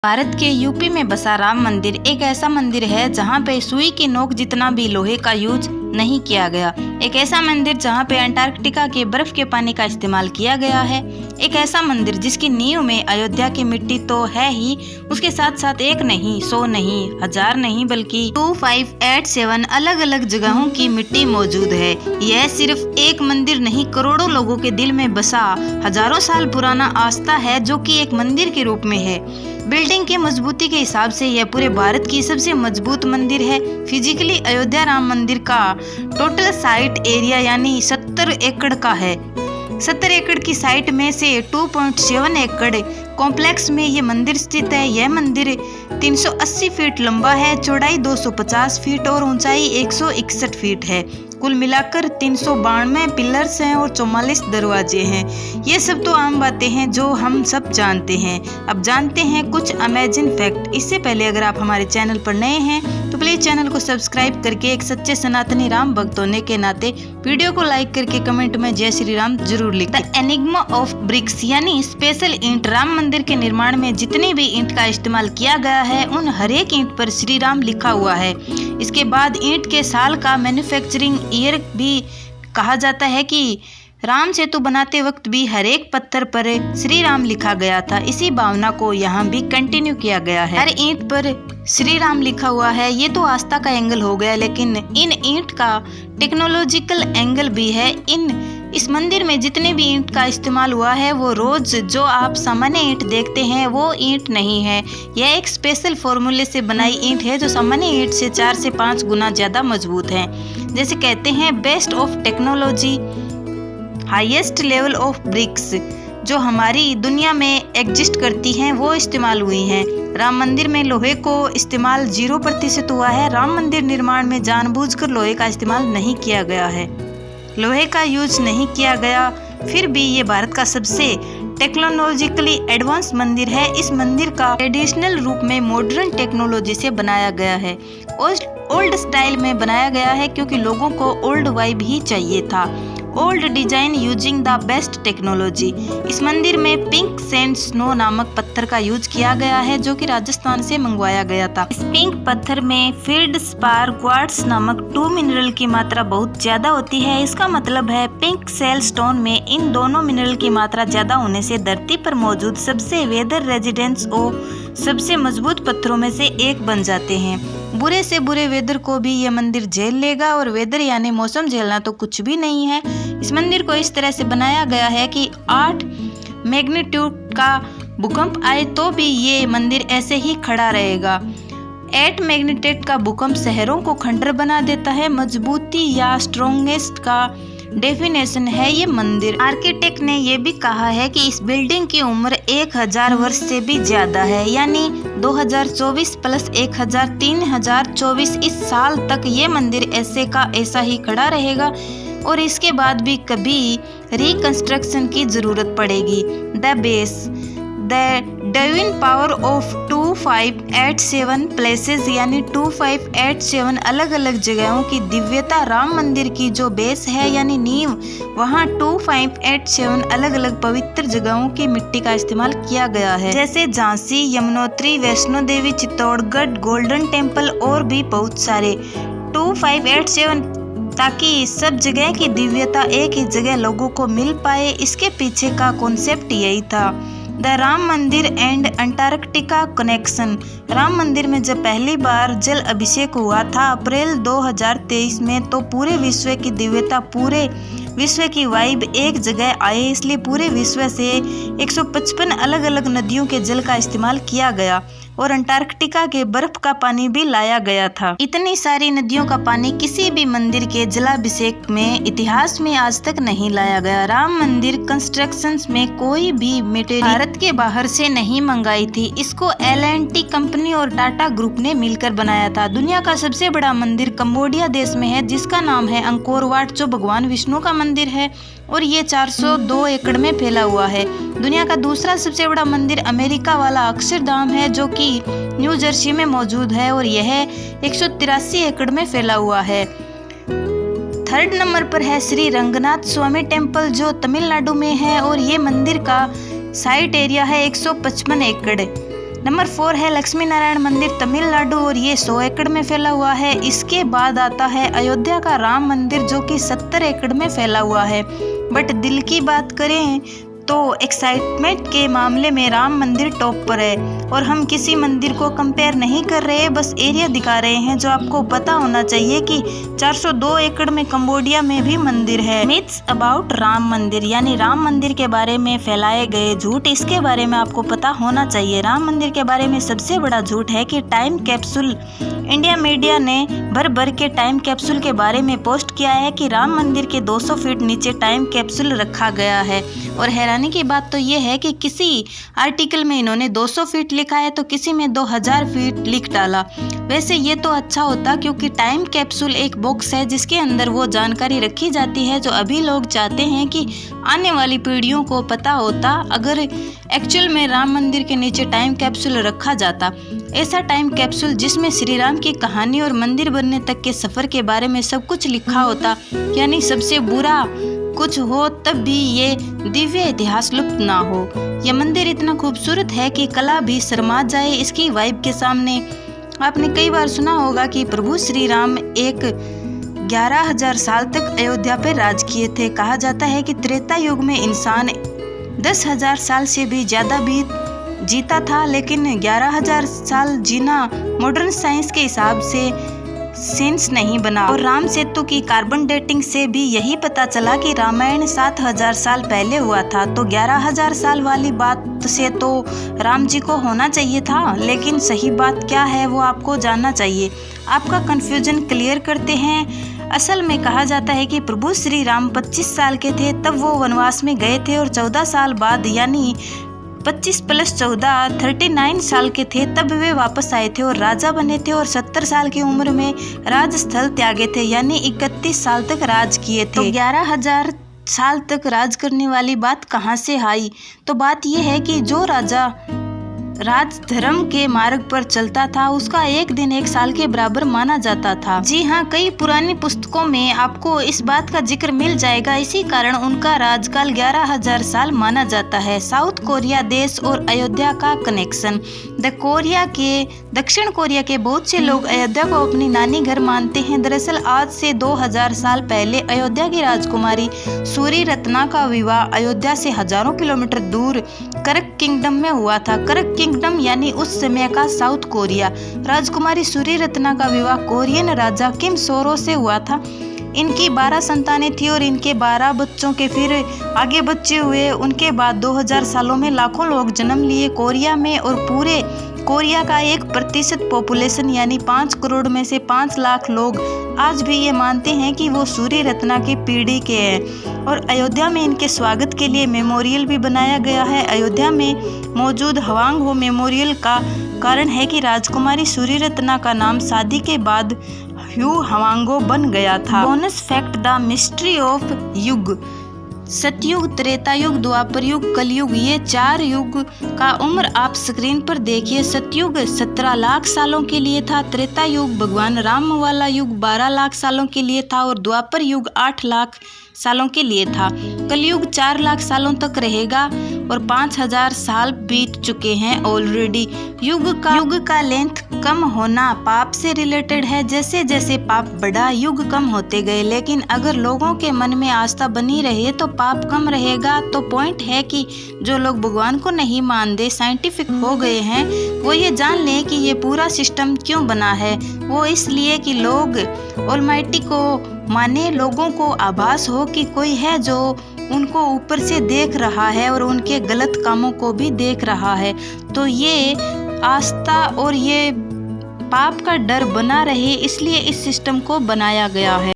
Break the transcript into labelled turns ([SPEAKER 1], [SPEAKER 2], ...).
[SPEAKER 1] भारत के यूपी में बसा राम मंदिर एक ऐसा मंदिर है जहाँ पे सुई की नोक जितना भी लोहे का यूज नहीं किया गया। एक ऐसा मंदिर जहाँ पे अंटार्कटिका के बर्फ के पानी का इस्तेमाल किया गया है। एक ऐसा मंदिर जिसकी नींव में अयोध्या की मिट्टी तो है ही, उसके साथ साथ एक नहीं, 100 नहीं, 1000 नहीं, बल्कि 2587 अलग अलग जगहों की मिट्टी मौजूद है। यह सिर्फ एक मंदिर नहीं, करोड़ों लोगों के दिल में बसा हजारों साल पुराना आस्था है, जो कि एक मंदिर के रूप में है। बिल्डिंग की मजबूती के हिसाब से यह पूरे भारत की सबसे मजबूत मंदिर है। फिजिकली अयोध्या राम मंदिर का टोटल साइट एरिया यानी 70 एकड़ का है। 70 एकड़ की साइट में से 2.7 एकड़ कॉम्प्लेक्स में ये मंदिर स्थित है। यह मंदिर 380 फीट लंबा है, चौड़ाई 250 फीट और ऊंचाई 161 फीट है। कुल मिलाकर 392 पिलर्स हैं और 44 दरवाजे हैं। ये सब तो आम बातें हैं जो हम सब जानते हैं। अब जानते हैं कुछ अमेजिंग फैक्ट। इससे पहले अगर आप हमारे चैनल पर नए हैं तो प्लीज चैनल को सब्सक्राइब करके एक सच्चे सनातनी राम भक्त होने के नाते वीडियो को लाइक करके कमेंट में जय श्री राम जरूर लिखें। द एनिग्मा ऑफ ब्रिक्स यानी स्पेशल ईंट। राम मंदिर के निर्माण में जितनी भी ईंट का इस्तेमाल किया गया है उन हर एक ईंट पर श्री राम लिखा हुआ है। इसके बाद ईंट के साल का मैन्युफैक्चरिंग ईयर भी कहा जाता है कि राम सेतु बनाते वक्त भी हर एक पत्थर पर श्री राम लिखा गया था। इसी भावना को यहाँ भी कंटिन्यू किया गया है। हर ईंट पर श्री राम लिखा हुआ है। ये तो आस्था का एंगल हो गया, लेकिन इन ईंट का टेक्नोलॉजिकल एंगल भी है। इस मंदिर में जितने भी ईंट का इस्तेमाल हुआ है वो रोज जो आप सामान्य ईंट देखते हैं वो ईंट नहीं है। यह एक स्पेशल फॉर्मूले से बनाई ईंट है जो सामान्य ईंट से 4 से 5 गुना ज्यादा मजबूत है। जैसे कहते हैं best of technology, highest level of BRICS, जो हमारी दुनिया में एग्जिस्ट करती हैं वो इस्तेमाल हुई हैं। राम मंदिर में लोहे को इस्तेमाल 0% हुआ है। राम मंदिर निर्माण में जानबूझकर लोहे का इस्तेमाल नहीं किया गया है, लोहे का यूज नहीं किया गया। फिर भी ये भारत का सबसे टेक्नोलॉजिकली एडवांस मंदिर है। इस मंदिर का ट्रेडिशनल रूप में मॉडर्न टेक्नोलॉजी से बनाया गया है, ओल्ड स्टाइल में बनाया गया है, क्योंकि लोगों को ओल्ड वाइब ही चाहिए था। Old design using the best technology. इस मंदिर में पिंक सैंड स्नो नामक पत्थर का यूज किया गया है, जो कि राजस्थान से मंगवाया गया था। इस पिंक पत्थर में फील्ड स्पार क्वार्ट्ज नामक 2 मिनरल की मात्रा बहुत ज्यादा होती है। इसका मतलब है पिंक सेल स्टोन में इन दोनों मिनरल की मात्रा ज्यादा होने से धरती पर मौजूद सबसे वेदर रेजिडेंस और सबसे मजबूत पत्थरों में से एक बन जाते हैं। बुरे से बुरे वेदर को भी यह मंदिर झेल लेगा, और वेदर यानी मौसम झेलना तो कुछ भी नहीं है। इस मंदिर को इस तरह से बनाया गया है कि 8 मैग्नीट्यूड का भूकंप आए तो भी ये मंदिर ऐसे ही खड़ा रहेगा। 8 मैग्नीट्यूड का भूकंप शहरों को खंडर बना देता है। मजबूती या स्ट्रॉन्गेस्ट का डेफिनेशन है ये मंदिर। आर्किटेक्ट ने ये भी कहा है कि इस बिल्डिंग की उम्र 1000 वर्ष से भी ज्यादा है, यानी 2024 प्लस 1000 3024 इस साल तक ये मंदिर ऐसे का ऐसा ही खड़ा रहेगा, और इसके बाद भी कभी रिकंस्ट्रक्शन की जरूरत पड़ेगी। The base, the divine power of 2587 places यानी 2587 अलग अलग जगहों की दिव्यता। राम मंदिर की जो बेस है यानी नींव, वहाँ 2587 अलग अलग पवित्र जगहों की मिट्टी का इस्तेमाल किया गया है, जैसे झांसी, यमुनोत्री, वैष्णो देवी, चित्तौड़गढ़, गोल्डन टेम्पल और भी बहुत सारे। 2587 ताकि सब जगह की दिव्यता एक ही जगह लोगों को मिल पाए। इसके पीछे का कॉन्सेप्ट यही था। द राम मंदिर एंड अंटार्कटिका कनेक्शन। राम मंदिर में जब पहली बार जल अभिषेक हुआ था अप्रैल 2023 में, तो पूरे विश्व की दिव्यता, पूरे विश्व की वाइब एक जगह आए, इसलिए पूरे विश्व से 155 अलग अलग नदियों के जल का इस्तेमाल किया गया और अंटार्कटिका के बर्फ का पानी भी लाया गया था। इतनी सारी नदियों का पानी किसी भी मंदिर के जलाभिषेक में इतिहास में आज तक नहीं लाया गया। राम मंदिर कंस्ट्रक्शन में कोई भी मटेरियल भारत के बाहर से नहीं मंगाई थी। इसको L&T कंपनी और टाटा ग्रुप ने मिलकर बनाया था। दुनिया का सबसे बड़ा मंदिर कंबोडिया देश में है, जिसका नाम है अंकोर वाट, जो भगवान विष्णु का मंदिर है, और ये 402 एकड़ में फैला हुआ है। दुनिया का दूसरा सबसे बड़ा मंदिर अमेरिका वाला अक्षरधाम है, जो कि न्यू जर्सी में मौजूद है, और यह 183 एकड़ में फैला हुआ है। 3rd नंबर पर है श्री रंगनाथ स्वामी टेम्पल, जो तमिलनाडु में है, और ये मंदिर का साइट एरिया है 155 एकड़। नंबर 4 है लक्ष्मी नारायण मंदिर तमिलनाडु और ये 100 एकड़ में फैला हुआ है। इसके बाद आता है अयोध्या का राम मंदिर जो कि 70 एकड़ में फैला हुआ है। बट दिल की बात करें तो एक्साइटमेंट के मामले में राम मंदिर टॉप पर है। और हम किसी मंदिर को कंपेयर नहीं कर रहे, बस एरिया दिखा रहे हैं जो आपको पता होना चाहिए कि 402 एकड़ में कंबोडिया में भी मंदिर है। मिथ्स अबाउट राम मंदिर यानी राम मंदिर के बारे में फैलाए गए झूठ, इसके बारे में आपको पता होना चाहिए। राम मंदिर के बारे में सबसे बड़ा झूठ है कि टाइम कैप्सूल, इंडिया मीडिया ने भर भर के टाइम कैप्सूल के बारे में पोस्ट किया है कि राम मंदिर के 200 फीट नीचे टाइम कैप्सूल रखा गया है। और हैरानी की बात तो ये है कि किसी आर्टिकल में इन्होंने 200 फीट लिखा है तो किसी में 2000 फीट लिख डाला। वैसे ये तो अच्छा होता, क्योंकि टाइम कैप्सूल एक बॉक्स है जिसके अंदर वो जानकारी रखी जाती है जो अभी लोग चाहते हैं कि आने वाली पीढ़ियों को पता होता। अगर एक्चुअल में राम मंदिर के नीचे टाइम कैप्सूल रखा जाता, ऐसा टाइम कैप्सूल जिसमें श्री राम की कहानी और मंदिर बनने तक के सफर के बारे में सब कुछ लिखा होता, यानी सबसे बुरा कुछ हो तब भी ये दिव्य इतिहास लुप्त ना हो। यह मंदिर इतना खूबसूरत है कि कला भी शर्मा जाए इसकी वाइब के सामने। आपने कई बार सुना होगा कि प्रभु श्री राम एक 11,000 साल तक अयोध्या पर राज किए थे। कहा जाता है कि त्रेता युग में इंसान 10,000 साल से भी ज्यादा भी जीता था, लेकिन 11,000 साल जीना मॉडर्न साइंस के हिसाब से सेंस नहीं बना। और राम सेतु की कार्बन डेटिंग से भी यही पता चला कि रामायण 7,000 साल पहले हुआ था, तो 11,000 साल वाली बात से तो राम जी को होना चाहिए था। लेकिन सही बात क्या है वो आपको जानना चाहिए। आपका कंफ्यूजन क्लियर करते हैं। असल में कहा जाता है कि प्रभु श्री राम 25 साल के थे तब वो वनवास में गए थे, और 14 साल बाद यानी 25 + 14 39 साल के थे तब वे वापस आए थे और राजा बने थे, और 70 साल की उम्र में राजस्थल त्यागे थे, यानी 31 साल तक राज किए थे। तो 11,000 साल तक राज करने वाली बात कहाँ से आई? तो बात यह है कि जो राजा राज धर्म के मार्ग पर चलता था उसका एक दिन 1 साल के बराबर माना जाता था। जी हाँ, कई पुरानी पुस्तकों में आपको इस बात का जिक्र मिल जाएगा। इसी कारण उनका राजकाल 11,000 साल माना जाता है। साउथ कोरिया देश और अयोध्या का कनेक्शन। दक्षिण कोरिया के बहुत से लोग अयोध्या को अपनी नानी घर मानते हैं। दरअसल आज से 2000 साल पहले अयोध्या की राजकुमारी सूरी रत्ना का विवाह अयोध्या से हजारों किलोमीटर दूर करक किंगडम में हुआ था। करक किंगडम यानी उस समय का साउथ कोरिया। राजकुमारी सूरी रत्ना का विवाह कोरियन राजा किम सोरो से हुआ था। इनकी 12 संतानें थी और इनके 12 बच्चों के फिर आगे बच्चे हुए। उनके बाद 2000 सालों में लाखों लोग जन्म लिए कोरिया में, और पूरे कोरिया का 1% पॉपुलेशन यानी 5 करोड़ में से 5 लाख लोग आज भी ये मानते हैं कि वो सूरी रत्ना की पीढ़ी के हैं। और अयोध्या में इनके स्वागत के लिए मेमोरियल भी बनाया गया है। अयोध्या में मौजूद हवांगहो मेमोरियल का कारण है कि राजकुमारी सूरी रत्ना का नाम शादी के बाद ह्यू हवांगो बन गया था। Bonus fact, the mystery of युग। सतयुग, त्रेता युग, द्वापर युग, कलयुग, ये 4 युग का उम्र आप स्क्रीन पर देखिए। सतयुग 17 लाख सालों के लिए था, त्रेता युग भगवान राम वाला युग 12 लाख सालों के लिए था, और द्वापर युग 8 लाख सालों के लिए था। कलयुग 4 लाख सालों तक रहेगा और 5000 साल बीत चुके हैं ऑलरेडी। युग का लेंथ कम होना पाप से रिलेटेड है। जैसे जैसे पाप बढ़ा युग कम होते गए, लेकिन अगर लोगों के मन में आस्था बनी रहे तो पाप कम रहेगा। तो पॉइंट है कि जो लोग भगवान को नहीं मानते, साइंटिफिक हो गए हैं, वो ये जान लें कि ये पूरा सिस्टम क्यों बना है। वो इसलिए कि लोग ऑलमाइटी को माने, लोगों को आभास हो कि कोई है जो उनको ऊपर से देख रहा है और उनके गलत कामों को भी देख रहा है। तो ये आस्था और ये पाप का डर बना रहे, इसलिए इस सिस्टम को बनाया गया है।